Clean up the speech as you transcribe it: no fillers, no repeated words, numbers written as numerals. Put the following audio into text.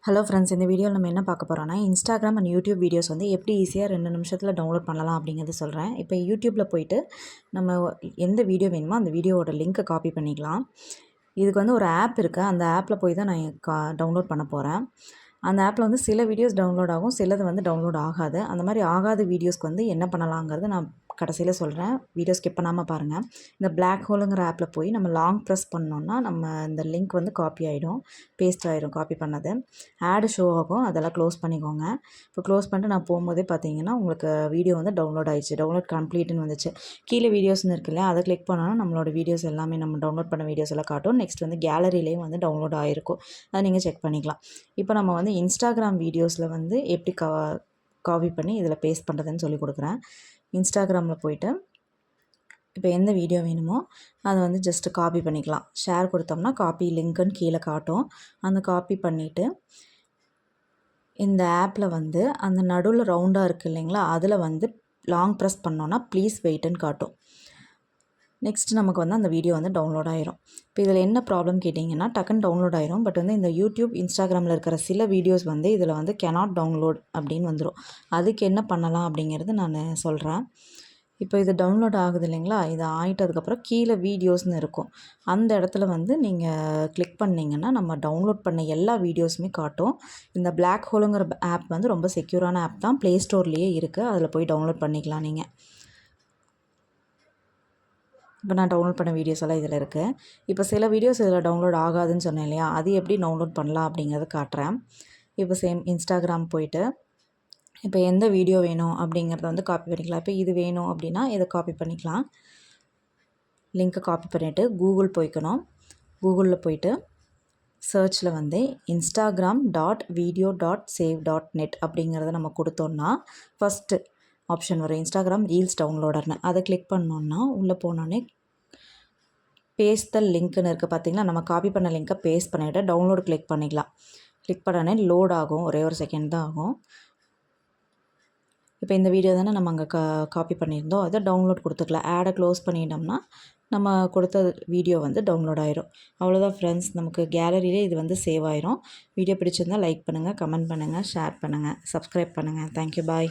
Hello friends, இந்த வீடியோவில் நம்ம என்ன பார்க்க போகிறோம்னா, இன்ஸ்டாகிராம் அண்ட் யூடியூப் வீடியோஸ் வந்து எப்படி ஈஸியாக 2 நிமிஷத்தில் டவுன்லோட் பண்ணலாம் அப்படிங்கிறது சொல்கிறேன். இப்போ யூடியூப்பில் போயிட்டு நம்ம எந்த வீடியோ வேணுமோ அந்த வீடியோவோட லிங்க்கை காப்பி பண்ணிக்கலாம். இதுக்கு வந்து ஒரு ஆப் இருக்குது. அந்த ஆப்பில் போய் தான் நான் டவுன்லோட் பண்ண போகிறேன். அந்த ஆப்பில் வந்து சில வீடியோஸ் டவுன்லோட் ஆகும், சிலது வந்து டவுன்லோட் ஆகாது. அந்த மாதிரி ஆகாத வீடியோஸ்க்கு வந்து என்ன பண்ணலாங்கிறது நான் கடைசியில் சொல்கிறேன். வீடியோ ஸ்கிப் பண்ணாமல் பாருங்கள். இந்த பிளாக் ஹோலுங்கிற ஆப்பில் போய் நம்ம லாங் ப்ரெஸ் பண்ணோன்னா நம்ம இந்த லிங்க் வந்து காப்பி ஆகிடும், பேஸ்ட் ஆகிடும். காப்பி பண்ணது ஆடு ஷோ ஆகும், அதெல்லாம் க்ளோஸ் பண்ணிக்கோங்க. இப்போ க்ளோஸ் பண்ணிட்டு நான் போகும்போதே பார்த்தீங்கன்னா உங்களுக்கு வீடியோ வந்து டவுன்லோட் ஆகிடுச்சு. டவுன்லோட் கம்ப்ளீட்னு வந்துச்சு. கீழே வீடியோஸ்னு இருக்கு இல்லையா, அதை கிளிக் பண்ணோன்னா நம்மளோட வீடியோஸ் எல்லாமே நம்ம டவுன்லோட் பண்ண வீடியோஸ் எல்லாம் காட்டும். நெக்ஸ்ட் வந்து கேலரியிலேயும் வந்து டவுன்லோட் ஆகிருக்கும், அதை நீங்கள் செக் பண்ணிக்கலாம். இப்போ நம்ம வந்து இன்ஸ்டாகிராம் வீடியோஸில் வந்து எப்படி காப்பி பண்ணி இதில் பேஸ்ட் பண்ணுறதுன்னு சொல்லி கொடுக்குறேன். இன்ஸ்டாகிராமில் போய்ட்டு இப்போ எந்த வீடியோ வேணுமோ அதை வந்து ஜஸ்ட்டு காப்பி பண்ணிக்கலாம். ஷேர் கொடுத்தோம்னா காப்பி லிங்க்குன்னு கீழே காட்டும். அந்த காப்பி பண்ணிவிட்டு இந்த ஆப்பில் வந்து அந்த நடுவில் ரவுண்டாக இருக்குது இல்லைங்களா, அதில் வந்து லாங் ப்ரெஸ் பண்ணோன்னா ப்ளீஸ் வெயிட்டுன்னு காட்டும். நெக்ஸ்ட் நமக்கு வந்து அந்த வீடியோ வந்து டவுன்லோட் ஆயிரும். இப்போ இதில் என்ன ப்ராப்ளம் கேட்டிங்கன்னா, டக்குன்னு டவுன்லோட் ஆயிரும். பட் வந்து இந்த யூடியூப், இன்ஸ்டாகிராமில் இருக்கிற சில வீடியோஸ் வந்து இதில் வந்து கேனாட் டவுன்லோட் அப்படின்னு வந்துடும். அதுக்கு என்ன பண்ணலாம் அப்படிங்கிறது நான் சொல்கிறேன். இப்போ இது டவுன்லோட் ஆகுது இல்லைங்களா, இது ஆகிட்டதுக்கப்புறம் கீழே வீடியோஸ்னு இருக்கும். அந்த இடத்துல வந்து நீங்கள் கிளிக் பண்ணிங்கன்னா நம்ம டவுன்லோட் பண்ண எல்லா வீடியோஸுமே காட்டும். இந்த பிளாக் ஹோலுங்கிற ஆப் வந்து ரொம்ப செக்யூரான ஆப் தான். ப்ளே ஸ்டோர்லேயே இருக்குது, அதில் போய் டவுன்லோட் பண்ணிக்கலாம் நீங்கள். இப்போ நான் டவுன்லோட் பண்ண வீடியோஸ் எல்லாம் இதில் இருக்குது. இப்போ சில வீடியோஸ் இதில் டவுன்லோட் ஆகாதுன்னு சொன்னேன் இல்லையா, அது எப்படி டவுன்லோட் பண்ணலாம் அப்படிங்கிறத காட்டுறேன். இப்போ சேம் இன்ஸ்டாகிராம் போயிட்டு இப்போ எந்த வீடியோ வேணும் அப்படிங்கிறத வந்து காப்பி பண்ணிக்கலாம். இப்போ இது வேணும் அப்படின்னா இதை காப்பி பண்ணிக்கலாம். லிங்க்கை காப்பி பண்ணிவிட்டு கூகுள் போய்க்கணும். கூகுளில் போய்ட்டு சர்ச்சில் வந்து instagram.video.save.net அப்படிங்கிறத நம்ம கொடுத்தோன்னா ஃபஸ்ட்டு ஆப்ஷன் வரும், இன்ஸ்டாகிராம் ரீல்ஸ் டவுன்லோடர்னு. அதை கிளிக் பண்ணோன்னா உள்ளே போனோடனே பேஸ்ட் த லிங்க்குன்னு இருக்குது பார்த்தீங்களா, நம்ம காப்பி பண்ண லிங்க்கை பேஸ்ட் பண்ணிவிட்டு டவுன்லோடு கிளிக் பண்ணிக்கலாம். கிளிக் பண்ணோடனே லோட் ஆகும், ஒரே ஒரு செகண்ட் தான் ஆகும். இப்போ இந்த வீடியோ தானே நம்ம அங்கே காப்பி பண்ணியிருந்தோம், அதை டவுன்லோட் கொடுத்துக்கலாம். ஆடை க்ளோஸ் பண்ணிட்டோம்னா நம்ம கொடுத்த வீடியோ வந்து டவுன்லோட் ஆயிரும். அவ்வளோதான் ஃப்ரெண்ட்ஸ், நமக்கு கேலரியிலே இது வந்து சேவ் ஆயிரும். வீடியோ பிடிச்சிருந்தால் லைக் பண்ணுங்கள், கமெண்ட் பண்ணுங்கள், ஷேர் பண்ணுங்கள், சப்ஸ்கிரைப் பண்ணுங்கள். தேங்க்யூ, பாய்.